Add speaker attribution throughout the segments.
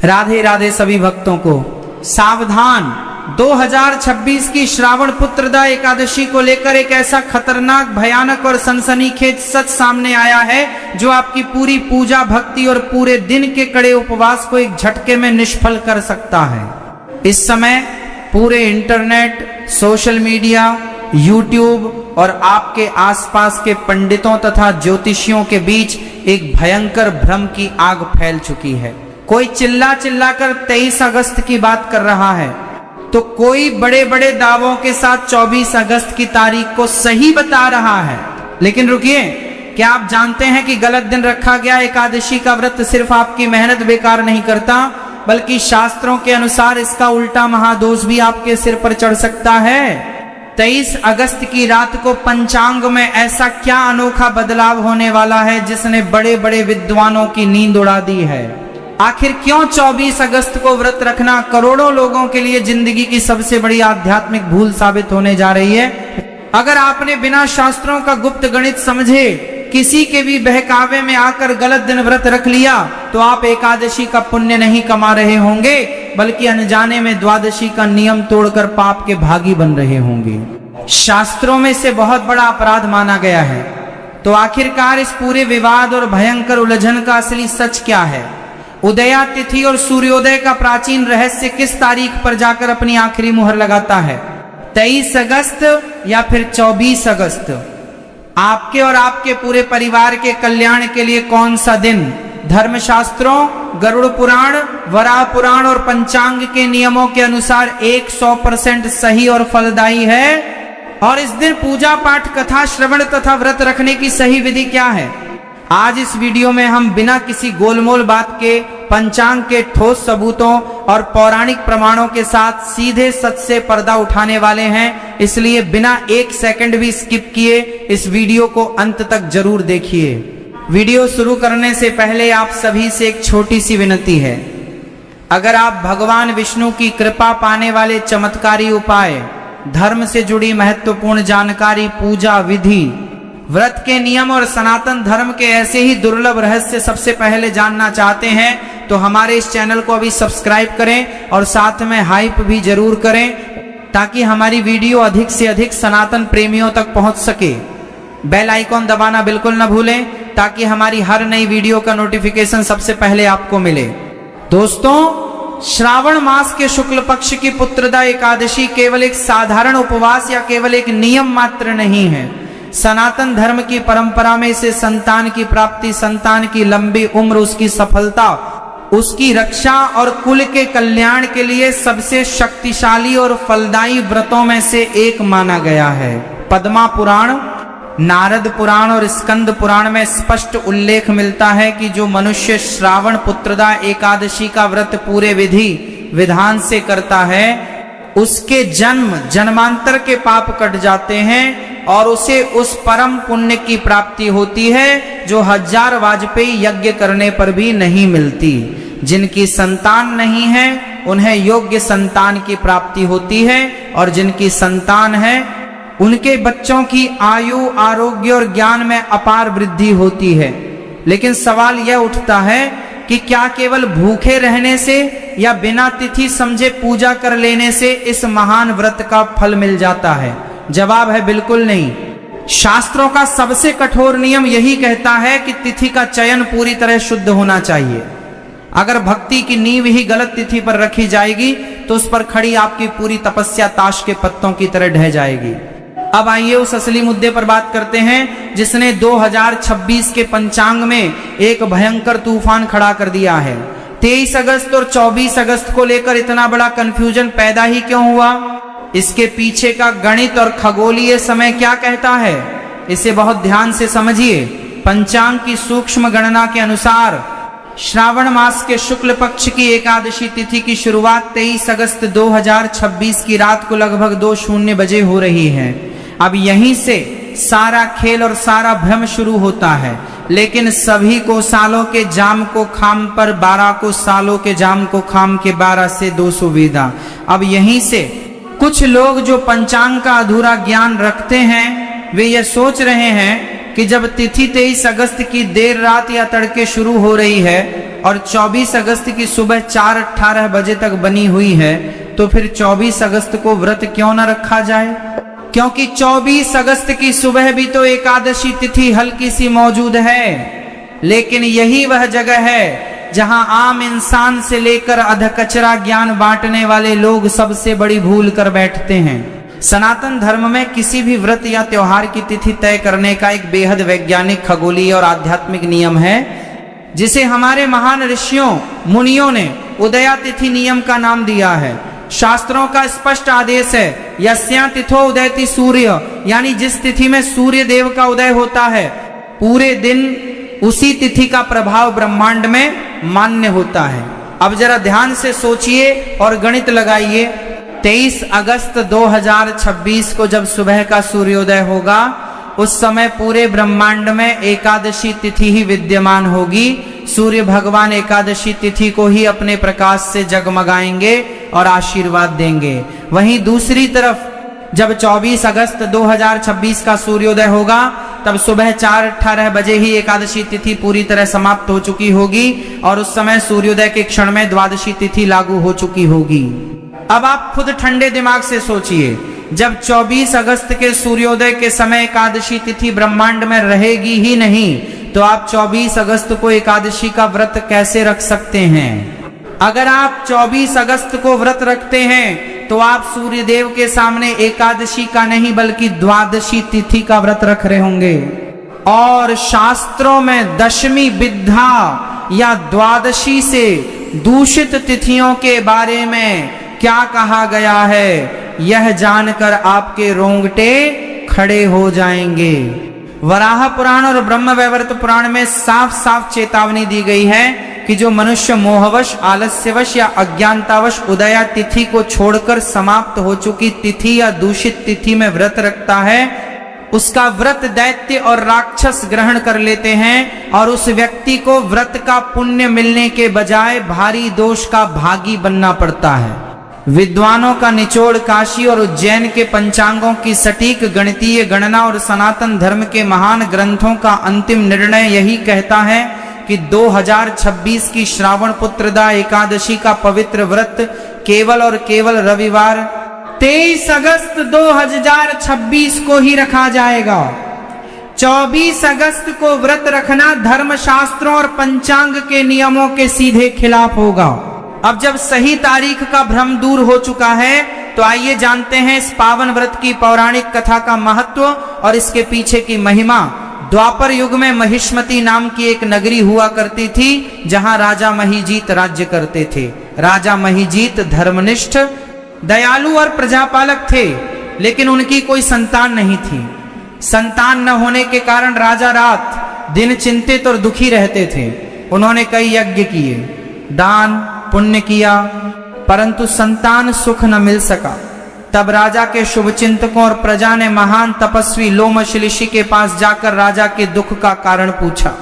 Speaker 1: राधे राधे सभी भक्तों को। सावधान, 2026 की श्रावण पुत्रदा एकादशी को लेकर एक ऐसा खतरनाक, भयानक और सनसनीखेज सच सामने आया है जो आपकी पूरी पूजा भक्ति और पूरे दिन के कड़े उपवास को एक झटके में निष्फल कर सकता है। इस समय पूरे इंटरनेट, सोशल मीडिया, यूट्यूब और आपके आसपास के पंडितों तथा ज्योतिषियों के बीच एक भयंकर भ्रम की आग फैल चुकी है। कोई चिल्ला चिल्लाकर 23 अगस्त की बात कर रहा है, तो कोई बड़े बड़े दावों के साथ 24 अगस्त की तारीख को सही बता रहा है। लेकिन रुकिए, क्या आप जानते हैं कि गलत दिन रखा गया एकादशी का व्रत सिर्फ आपकी मेहनत बेकार नहीं करता, बल्कि शास्त्रों के अनुसार इसका उल्टा महादोष भी आपके सिर पर चढ़ सकता है। 23 अगस्त की रात को पंचांग में ऐसा क्या अनोखा बदलाव होने वाला है जिसने बड़े बड़े विद्वानों की नींद उड़ा दी है। आखिर क्यों 24 अगस्त को व्रत रखना करोड़ों लोगों के लिए जिंदगी की सबसे बड़ी आध्यात्मिक भूल साबित होने जा रही है। अगर आपने बिना शास्त्रों का गुप्त गणित समझे किसी के भी बहकावे में आकर गलत दिन व्रत रख लिया, तो आप एकादशी का पुण्य नहीं कमा रहे होंगे, बल्कि अनजाने में द्वादशी का नियम तोड़कर पाप के भागी बन रहे होंगे। शास्त्रों में इसे बहुत बड़ा अपराध माना गया है। तो आखिरकार इस पूरे विवाद और भयंकर उलझन का असली सच क्या है? उदया तिथि और सूर्योदय का प्राचीन रहस्य किस तारीख पर जाकर अपनी आखिरी मुहर लगाता है? 23 अगस्त या फिर 24 अगस्त? आपके और आपके पूरे परिवार के कल्याण के लिए कौन सा दिन धर्मशास्त्रों, गरुड़ पुराण, वराह पुराण और पंचांग के नियमों के अनुसार 100% सही और फलदायी है? और इस दिन पूजा पाठ, कथा श्रवण तथा व्रत रखने की सही विधि क्या है? आज इस वीडियो में हम बिना किसी गोलमोल बात के पंचांग के ठोस सबूतों और पौराणिक प्रमाणों के साथ सीधे सच से पर्दा उठाने वाले हैं। इसलिए बिना एक सेकंड भी स्किप किए इस वीडियो को अंत तक जरूर देखिए। वीडियो शुरू करने से पहले आप सभी से एक छोटी सी विनती है। अगर आप भगवान विष्णु की कृपा पाने वाले चमत्कारी उपाय, धर्म से जुड़ी महत्वपूर्ण जानकारी, पूजा विधि, व्रत के नियम और सनातन धर्म के ऐसे ही दुर्लभ रहस्य सबसे पहले जानना चाहते हैं, तो हमारे इस चैनल को अभी सब्सक्राइब करें और साथ में हाइप भी जरूर करें, ताकि हमारी वीडियो अधिक से अधिक सनातन प्रेमियों तक पहुंच सके। बेल आइकॉन दबाना बिल्कुल न भूलें, ताकि हमारी हर नई वीडियो का नोटिफिकेशन सबसे पहले आपको मिले। दोस्तों, श्रावण मास के शुक्ल पक्ष की पुत्रदा एकादशी केवल एक साधारण उपवास या केवल एक नियम मात्र नहीं है। सनातन धर्म की परंपरा में इसे संतान की प्राप्ति, संतान की लंबी उम्र, उसकी सफलता, उसकी रक्षा और कुल के कल्याण के लिए सबसे शक्तिशाली और फलदायी व्रतों में से एक माना गया है। पद्मा पुराण, नारद पुराण और स्कंद पुराण में स्पष्ट उल्लेख मिलता है कि जो मनुष्य श्रावण पुत्रदा एकादशी का व्रत पूरे विधि विधान से करता है, उसके जन्मांतर के पाप कट जाते हैं और उसे उस परम पुण्य की प्राप्ति होती है जो 1000 वाजपेयी यज्ञ करने पर भी नहीं मिलती। जिनकी संतान नहीं है उन्हें योग्य संतान की प्राप्ति होती है, और जिनकी संतान है उनके बच्चों की आयु, आरोग्य और ज्ञान में अपार वृद्धि होती है। लेकिन सवाल यह उठता है कि क्या केवल भूखे रहने से या बिना तिथि समझे पूजा कर लेने से इस महान व्रत का फल मिल जाता है? जवाब है बिल्कुल नहीं। शास्त्रों का सबसे कठोर नियम यही कहता है कि तिथि का चयन पूरी तरह शुद्ध होना चाहिए। अगर भक्ति की नींव ही गलत तिथि पर रखी जाएगी तो उस पर खड़ी आपकी पूरी तपस्या ताश के पत्तों की तरह ढह जाएगी। अब आइए उस असली मुद्दे पर बात करते हैं जिसने 2026 के पंचांग में एक भयंकर तूफान खड़ा कर दिया है। 23 अगस्त और 24 अगस्त को लेकर इतना बड़ा कंफ्यूजन पैदा ही क्यों हुआ? इसके पीछे का गणित और खगोलीय समय क्या कहता है, इसे बहुत ध्यान से समझिए। पंचांग की सूक्ष्म गणना के अनुसार श्रावण मास के शुक्ल पक्ष की एकादशी तिथि की शुरुआत 23 अगस्त 2026 की रात को लगभग 2:00 बजे हो रही है। अब यहीं से सारा खेल और सारा भ्रम शुरू होता है। लेकिन सभी को सालों के जाम को खाम पर 12 को सालों के जाम को खाम के 12 से 200 वेदा। अब यहीं से कुछ लोग जो पंचांग का अधूरा ज्ञान रखते हैं, वे ये सोच रहे हैं कि जब तिथि 23 अगस्त की देर रात या तड़के शुरू हो रही है और 24 अगस्त की सुबह 4:18 बजे तक बनी हुई है, तो फिर 24 अगस्त को व्रत क्यों न रखा जाए? क्योंकि 24 अगस्त की सुबह भी तो एकादशी तिथि हल्की सी मौजूद है, लेकिन यही वह जगह है जहां आम इंसान से लेकर अधकचरा ज्ञान बांटने वाले लोग सबसे बड़ी भूल कर बैठते हैं। सनातन धर्म में किसी भी व्रत या त्योहार की तिथि तय करने का एक बेहद वैज्ञानिक, खगोलीय और आध्यात्मिक नियम है, जिसे हमारे महान ऋषियों मुनियों ने उदया तिथि नियम का नाम दिया है। शास्त्रों का स्पष्ट आदेश है, यस्या तिथो उदयति सूर्य, यानी जिस तिथि में सूर्य देव का उदय होता है पूरे दिन उसी तिथि का प्रभाव ब्रह्मांड में मान्य होता है। अब जरा ध्यान से सोचिए और गणित लगाइए। 23 अगस्त 2026 को जब सुबह का सूर्योदय होगा, उस समय पूरे ब्रह्मांड में एकादशी तिथि ही विद्यमान होगी। सूर्य भगवान एकादशी तिथि को ही अपने प्रकाश से जगमगाएंगे और आशीर्वाद देंगे। वहीं दूसरी तरफ जब 24 अगस्त 2026 का सूर्योदय होगा, तब सुबह 4:18 बजे ही एकादशी तिथि पूरी तरह समाप्त हो चुकी होगी और उस समय सूर्योदय के क्षण में द्वादशी तिथि लागू हो चुकी होगी। अब आप खुद ठंडे दिमाग से सोचिए, जब 24 अगस्त के सूर्योदय के समय एकादशी तिथि ब्रह्मांड में रहेगी ही नहीं, तो आप 24 अगस्त को एकादशी का व्रत कैसे रख सकते हैं? अगर आप 24 अगस्त को व्रत रखते हैं तो आप सूर्य देव के सामने एकादशी का नहीं बल्कि द्वादशी तिथि का व्रत रख रहे होंगे। और शास्त्रों में दशमी विद्या या द्वादशी से दूषित तिथियों के बारे में क्या कहा गया है, यह जानकर आपके रोंगटे खड़े हो जाएंगे। वराह पुराण और ब्रह्म वैवर्त पुराण में साफ साफ चेतावनी दी गई है कि जो मनुष्य मोहवश, आलस्यवश या अज्ञानतावश उदया तिथि को छोड़कर समाप्त हो चुकी तिथि या दूषित तिथि में व्रत रखता है, उसका व्रत दैत्य और राक्षस ग्रहण कर लेते हैं और उस व्यक्ति को व्रत का पुण्य मिलने के बजाय भारी दोष का भागी बनना पड़ता है। विद्वानों का निचोड़ काशी और उज्जैन के पंचांगों की सटीक गणितीय गणना और सनातन धर्म के महान ग्रंथों का अंतिम निर्णय यही कहता है कि 2026 की श्रावण पुत्रदा एकादशी का पवित्र व्रत केवल और केवल रविवार 23 अगस्त 2026 को ही रखा जाएगा। 24 अगस्त को व्रत रखना धर्मशास्त्रों और पंचांग के नियमों के सीधे खिलाफ होगा। अब जब सही तारीख का भ्रम दूर हो चुका है, तो आइए जानते हैं इस पावन व्रत की पौराणिक कथा का महत्व और इसके पीछे की महिमा। द्वापर युग में महिष्मती नाम की एक नगरी हुआ करती थी, जहां राजा महीजीत राज्य करते थे। राजा महीजीत धर्मनिष्ठ, दयालु और प्रजापालक थे, लेकिन उनकी कोई संतान नहीं थी। संतान न होने के कारण राजा रात दिन चिंतित और दुखी रहते थे। उन्होंने कई यज्ञ किए, दान पुण्य किया, परंतु संतान सुख न मिल सका। तब राजा के शुभ चिंतकों और प्रजा ने महान तपस्वी लोमश के पास जाकर राजा के दुख का कारण पूछा।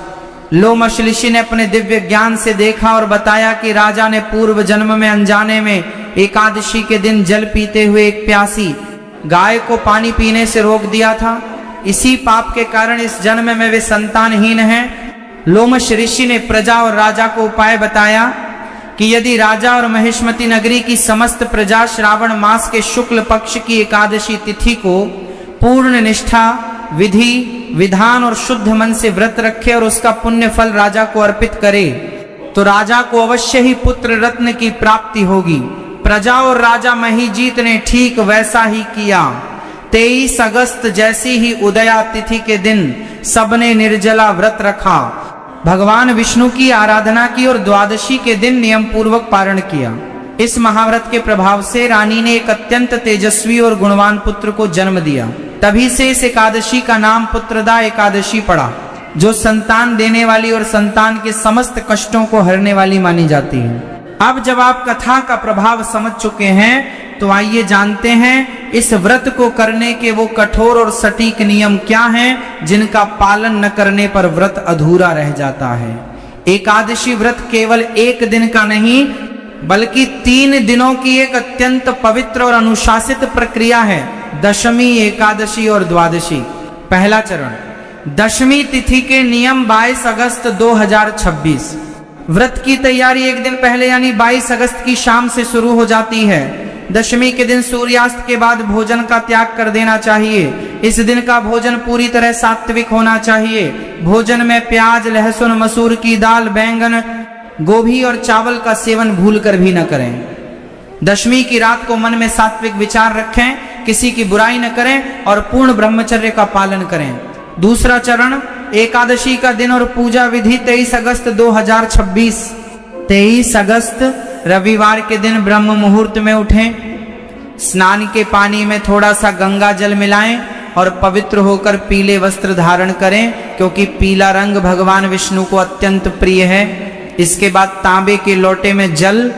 Speaker 1: लोमश ने अपने दिव्य ज्ञान से देखा और बताया कि राजा ने पूर्व जन्म में अनजाने में एकादशी के दिन जल पीते हुए एक प्यासी गाय को पानी पीने से रोक दिया था। इसी पाप के कारण इस जन्म में वे संतानहीन हैं। लोमश ऋषि ने प्रजा और राजा को उपाय बताया कि यदि राजा और महिष्मती नगरी की समस्त प्रजा श्रावण मास के शुक्ल पक्ष की एकादशी तिथि को पूर्ण निष्ठा, विधि विधान और शुद्ध मन से व्रत रखे और उसका पुण्य फल राजा को अर्पित करे, तो राजा को अवश्य ही पुत्र रत्न की प्राप्ति होगी। प्रजा और राजा महीजीत ने ठीक वैसा ही किया। 23 अगस्त जैसी ही उदया तिथि के दिन सबने निर्जला व्रत रखा, भगवान विष्णु की आराधना की और द्वादशी के दिन नियम पूर्वक पारण किया। इस महाव्रत के प्रभाव से रानी ने एक अत्यंत तेजस्वी और गुणवान पुत्र को जन्म दिया। तभी से इस एकादशी का नाम पुत्रदा एकादशी पड़ा, जो संतान देने वाली और संतान के समस्त कष्टों को हरने वाली मानी जाती है। अब जब आप कथा का प्रभाव समझ चुके हैं, तो आइए जानते हैं इस व्रत को करने के वो कठोर और सटीक नियम क्या हैं, जिनका पालन न करने पर व्रत अधूरा रह जाता है। एकादशी व्रत केवल एक दिन का नहीं, बल्कि 3 दिनों की एक अत्यंत पवित्र और अनुशासित प्रक्रिया है। दशमी, एकादशी और द्वादशी। पहला चरण, दशमी तिथि के नियम 22 अगस्त 2026। व्रत की तैयारी एक दिन पहले यानी 22 अगस्त की शाम से शुरू हो जाती है। दशमी के दिन सूर्यास्त के बाद भोजन का त्याग कर देना चाहिए। इस दिन का भोजन पूरी तरह सात्विक होना चाहिए। भोजन में प्याज, लहसुन, मसूर की दाल, बैंगन, गोभी और चावल का सेवन भूल कर भी न करें। दशमी की रात को मन में सात्विक विचार रखें, किसी की बुराई न करें और पूर्ण ब्रह्मचर्य का पालन करें। दूसरा चरण एकादशी का दिन और पूजा विधि 23 अगस्त 2026। 23 अगस्त रविवार के दिन ब्रह्म मुहूर्त में उठें, स्नान के पानी में थोड़ा सा गंगा जल मिलाएं और पवित्र होकर पीले वस्त्र धारण करें, क्योंकि पीला रंग भगवान विष्णु को अत्यंत प्रिय है। इसके बाद तांबे के लोटे में जल,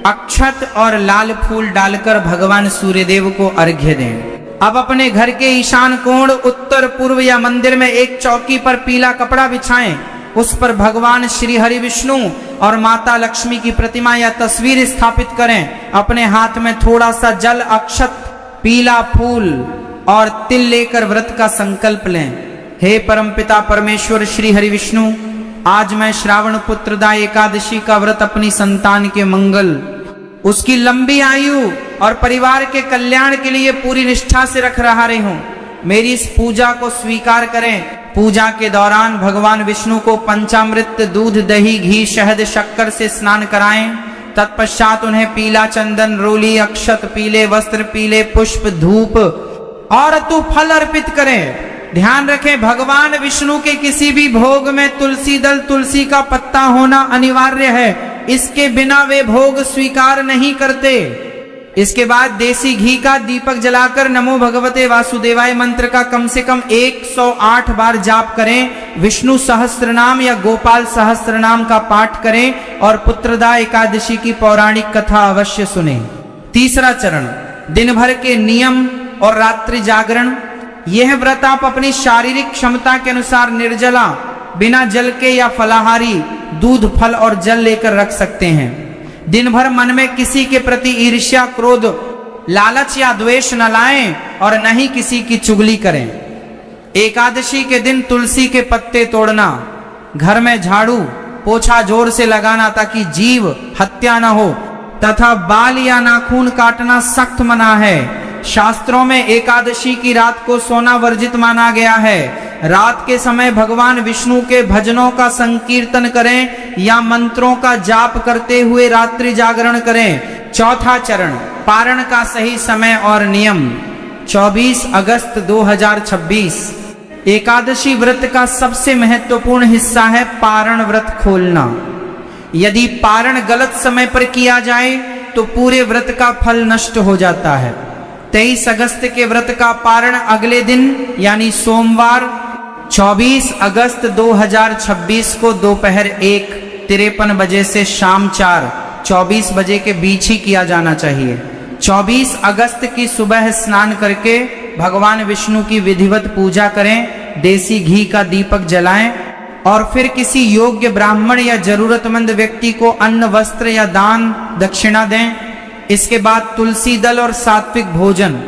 Speaker 1: अक्षत और लाल फूल डालकर भगवान सूर्यदेव को अर्घ्य दें। अब अपने घर के ईशान कोण, उत्तर, पूर्व या मंदिर में एक चौकी पर पीला कपड़ा बिछाएं। उस पर भगवान श्री हरि विष्णु और माता लक्ष्मी की प्रतिमा या तस्वीर स्थापित करें। अपने हाथ में थोड़ा सा जल, अक्षत, पीला फूल और तिल लेकर व्रत का संकल्प लें। हे परमपिता परमेश्वर श्री हरि विष्णु, आज मैं श्रावण पुत्रदा एकादशी का व्रत अपनी संतान के मंगल, उसकी लंबी आयु और परिवार के कल्याण के लिए पूरी निष्ठा से रख रहा रही हूं। मेरी इस पूजा को स्वीकार करें। पूजा के दौरान भगवान विष्णु को पंचामृत, दूध, दही, घी, शहद, शक्कर से स्नान कराएं। तत्पश्चात उन्हें पीला चंदन, रोली, अक्षत, पीले वस्त्र, पीले पुष्प, धूप और तू फल अर्पित करें। ध्यान रखें, भगवान विष्णु के किसी भी भोग में तुलसी दल, तुलसी का पत्ता होना अनिवार्य है। इसके बिना वे भोग स्वीकार नहीं करते। इसके बाद देसी घी का दीपक जलाकर नमो भगवते वासुदेवाय मंत्र का कम से कम 108 बार जाप करें। विष्णु सहस्त्र नाम या गोपाल सहस्त्र नाम का पाठ करें और पुत्रदा एकादशी की पौराणिक कथा अवश्य सुने। तीसरा चरण दिन भर के नियम और रात्रि जागरण। यह व्रत आप अपनी शारीरिक क्षमता के अनुसार निर्जला, बिना जल के या फलाहारी, दूध, फल और जल लेकर रख सकते हैं। दिन भर मन में किसी के प्रति ईर्ष्या, क्रोध, लालच या द्वेष न लाएं और न ही किसी की चुगली करें। एकादशी के दिन तुलसी के पत्ते तोड़ना, घर में झाड़ू पोछा जोर से लगाना ताकि जीव हत्या न हो, तथा बाल या नाखून काटना सख्त मना है। शास्त्रों में एकादशी की रात को सोना वर्जित माना गया है। रात के समय भगवान विष्णु के भजनों का संकीर्तन करें या मंत्रों का जाप करते हुए रात्रि जागरण करें। चौथा चरण पारण का सही समय और नियम। 24 अगस्त 2026 एकादशी व्रत का सबसे महत्वपूर्ण हिस्सा है पारण व्रत खोलना। यदि पारण गलत समय पर किया जाए तो पूरे व्रत का फल नष्ट हो जाता है। 23 अगस्त के व्रत का पारण अगले दिन यानी सोमवार 24 अगस्त 2026 को दोपहर 1:53 बजे से शाम 4:24 बजे के बीच ही किया जाना चाहिए। 24 अगस्त की सुबह स्नान करके भगवान विष्णु की विधिवत पूजा करें, देसी घी का दीपक जलाएं और फिर किसी योग्य ब्राह्मण या जरूरतमंद व्यक्ति को अन्न, वस्त्र या दान दक्षिणा दें। इसके बाद तुलसी दल और सात्विक भोजन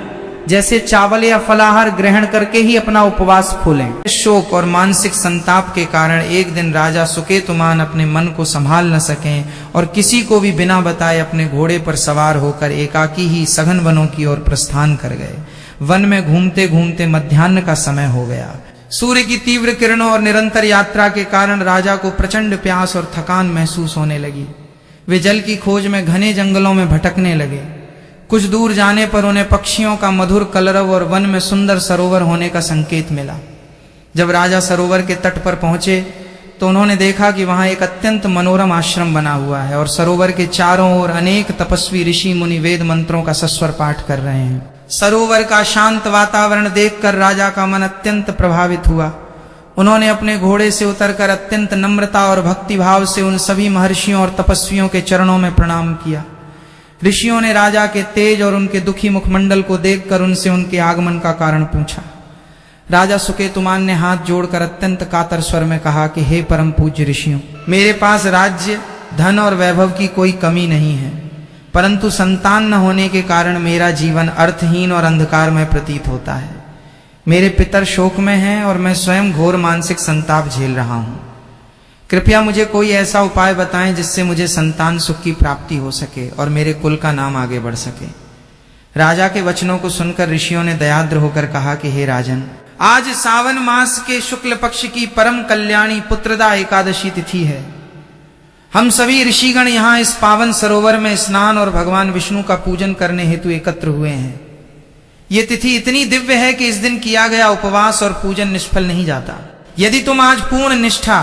Speaker 1: जैसे चावल या फलाहार ग्रहण करके ही अपना उपवास खोलें। शोक और मानसिक संताप के कारण एक दिन राजा सुकेतुमान अपने मन को संभाल न सकें और किसी को भी बिना बताए अपने घोड़े पर सवार होकर एकाकी ही सघन वनों की ओर प्रस्थान कर गए। वन में घूमते घूमते मध्याह्न का समय हो गया। सूर्य की तीव्र किरणों और निरंतर यात्रा के कारण राजा को प्रचंड प्यास और थकान महसूस होने लगी। वे जल की खोज में घने जंगलों में भटकने लगे। कुछ दूर जाने पर उन्हें पक्षियों का मधुर कलरव और वन में सुंदर सरोवर होने का संकेत मिला। जब राजा सरोवर के तट पर पहुंचे तो उन्होंने देखा कि वहां एक अत्यंत मनोरम आश्रम बना हुआ है और सरोवर के चारों ओर अनेक तपस्वी ऋषि मुनि वेद मंत्रों का सस्वर पाठ कर रहे हैं। सरोवर का शांत वातावरण देखकर राजा का मन अत्यंत प्रभावित हुआ। उन्होंने अपने घोड़े से उतरकर अत्यंत नम्रता और भक्ति भाव से उन सभी महर्षियों और तपस्वियों के चरणों में प्रणाम किया। ऋषियों ने राजा के तेज और उनके दुखी मुखमंडल को देखकर उनसे उनके आगमन का कारण पूछा। राजा सुकेतुमान ने हाथ जोड़कर अत्यंत कातर स्वर में कहा कि हे परम पूज्य ऋषियों, मेरे पास राज्य, धन और वैभव की कोई कमी नहीं है, परंतु संतान न होने के कारण मेरा जीवन अर्थहीन और अंधकारमय प्रतीत होता है। मेरे पितर शोक में हैं और मैं स्वयं घोर मानसिक संताप झेल रहा हूं। कृपया मुझे कोई ऐसा उपाय बताएं जिससे मुझे संतान सुख की प्राप्ति हो सके और मेरे कुल का नाम आगे बढ़ सके। राजा के वचनों को सुनकर ऋषियों ने दयाद्र होकर कहा कि हे राजन, आज सावन मास के शुक्ल पक्ष की परम कल्याणी पुत्रदा एकादशी तिथि है। हम सभी ऋषिगण यहाँ इस पावन सरोवर में स्नान और भगवान विष्णु का पूजन करने हेतु एकत्र हुए हैं। ये तिथि इतनी दिव्य है कि इस दिन किया गया उपवास और पूजन निष्फल नहीं जाता। यदि तुम आज पूर्ण निष्ठा,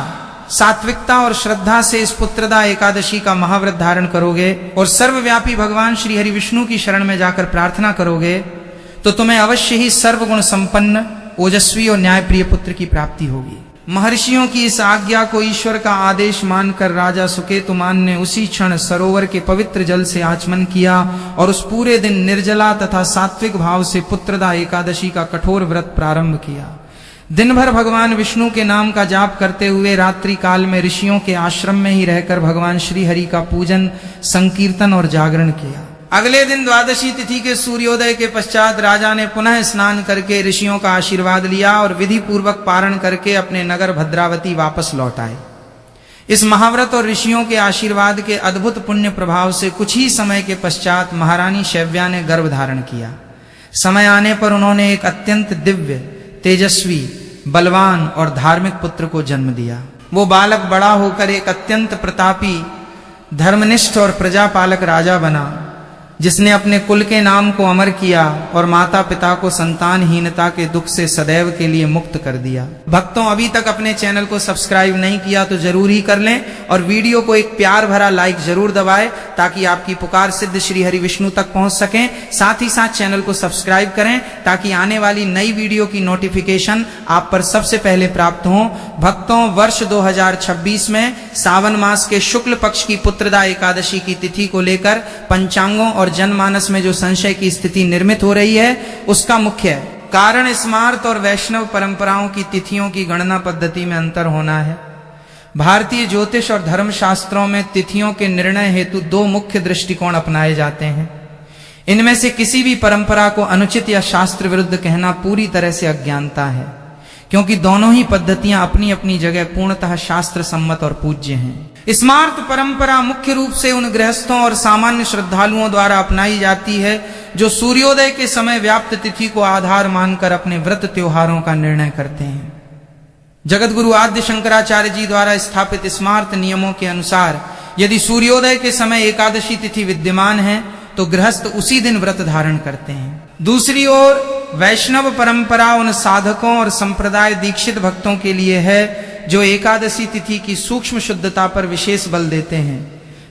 Speaker 1: सात्विकता और श्रद्धा से इस पुत्रदा एकादशी का महाव्रत धारण करोगे और सर्वव्यापी भगवान श्री हरि विष्णु की शरण में जाकर प्रार्थना करोगे तो तुम्हें अवश्य ही सर्वगुण संपन्न, ओजस्वी और न्यायप्रिय पुत्र की प्राप्ति होगी। महर्षियों की इस आज्ञा को ईश्वर का आदेश मानकर राजा सुकेतुमान ने उसी क्षण सरोवर के पवित्र जल से आचमन किया और उस पूरे दिन निर्जला तथा सात्विक भाव से पुत्रदा एकादशी का कठोर व्रत प्रारंभ किया। दिन भर भगवान विष्णु के नाम का जाप करते हुए रात्रि काल में ऋषियों के आश्रम में ही रहकर भगवान श्री हरि का पूजन, संकीर्तन और जागरण किया। अगले दिन द्वादशी तिथि के सूर्योदय के पश्चात राजा ने पुनः स्नान करके ऋषियों का आशीर्वाद लिया और विधि पूर्वक पारण करके अपने नगर भद्रावती वापस लौट आए। इस महाव्रत और ऋषियों के आशीर्वाद के अद्भुत पुण्य प्रभाव से कुछ ही समय के पश्चात महारानी शैव्या ने गर्भ धारण किया। समय आने पर उन्होंने एक अत्यंत दिव्य, तेजस्वी, बलवान और धार्मिक पुत्र को जन्म दिया। वो बालक बड़ा होकर एक अत्यंत प्रतापी, धर्मनिष्ठ और प्रजापालक राजा बना, जिसने अपने कुल के नाम को अमर किया और माता पिता को संतानहीनता के दुख से सदैव के लिए मुक्त कर दिया। भक्तों, अभी तक अपने चैनल को सब्सक्राइब नहीं किया तो जरूर ही कर लें और वीडियो को एक प्यार भरा लाइक जरूर दबाएं ताकि आपकी पुकार सिद्ध श्री हरि विष्णु तक पहुंच सकें। साथ ही साथ चैनल को सब्सक्राइब करें ताकि आने वाली नई वीडियो की नोटिफिकेशन आप पर सबसे पहले प्राप्त हो। भक्तों, वर्ष 2026 में सावन मास के शुक्ल पक्ष की पुत्रदा एकादशी की तिथि को लेकर पंचांगों और जनमानस में जो संशय की स्थिति निर्मित हो रही है, उसका मुख्य कारण स्मार्त और वैष्णव परंपराओं की तिथियों की गणना पद्धति में अंतर होना है। भारतीय ज्योतिष और धर्म शास्त्रों में तिथियों के निर्णय हेतु दो मुख्य दृष्टिकोण अपनाए जाते हैं। इनमें से किसी भी परंपरा को अनुचित या शास्त्र विरुद्ध कहना पूरी तरह से अज्ञानता है, क्योंकि दोनों ही पद्धतियां अपनी अपनी जगह पूर्णतः शास्त्र सम्मत और पूज्य हैं। स्मार्त परंपरा मुख्य रूप से उन गृहस्थों और सामान्य श्रद्धालुओं द्वारा अपनाई जाती है जो सूर्योदय के समय व्याप्त तिथि को आधार मानकर अपने व्रत त्योहारों का निर्णय करते हैं। जगतगुरु आद्य शंकराचार्य जी द्वारा स्थापित स्मार्त नियमों के अनुसार यदि सूर्योदय के समय एकादशी तिथि विद्यमान है तो गृहस्थ उसी दिन व्रत धारण करते हैं। दूसरी ओर वैष्णव परंपरा उन साधकों और संप्रदाय दीक्षित भक्तों के लिए है जो एकादशी तिथि की सूक्ष्म शुद्धता पर विशेष बल देते हैं।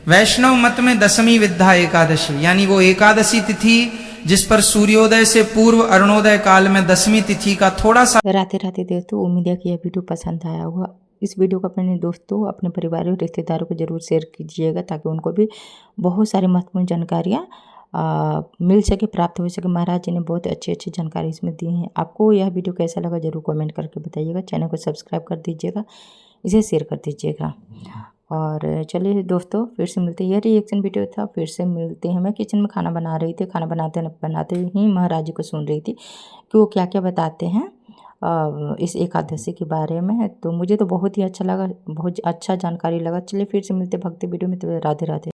Speaker 1: वैष्णव मत में दशमी विद्या एकादशी, यानी वो एकादशी तिथि जिस पर सूर्योदय से पूर्व अरुणोदय काल में दशमी तिथि का थोड़ा सा
Speaker 2: राते राते दोस्तों, उम्मीद है कि यह वीडियो पसंद आया होगा। इस वीडियो को अपने दोस्तों, अपने परिवार और रिश्तेदारों को जरूर शेयर कीजिएगा ताकि उनको भी बहुत सारी महत्वपूर्ण जानकारियाँ मिल सके, प्राप्त हो सके। महाराज जी ने बहुत अच्छी अच्छी जानकारी इसमें दी है। आपको यह वीडियो कैसा लगा जरूर कमेंट करके बताइएगा। चैनल को सब्सक्राइब कर दीजिएगा, इसे शेयर कर दीजिएगा। और चलिए दोस्तों, फिर से मिलते हैं। यह रिएक्शन वीडियो था, फिर से मिलते हैं। मैं किचन में खाना बना रही थी, खाना बनाते बनाते ही महाराज जी को सुन रही थी कि वो क्या क्या बताते हैं इस एकादशी के बारे में। तो मुझे तो बहुत ही अच्छा लगा, बहुत अच्छा जानकारी लगा। चलिए फिर से मिलते भक्ति वीडियो में। तो राधे राधे।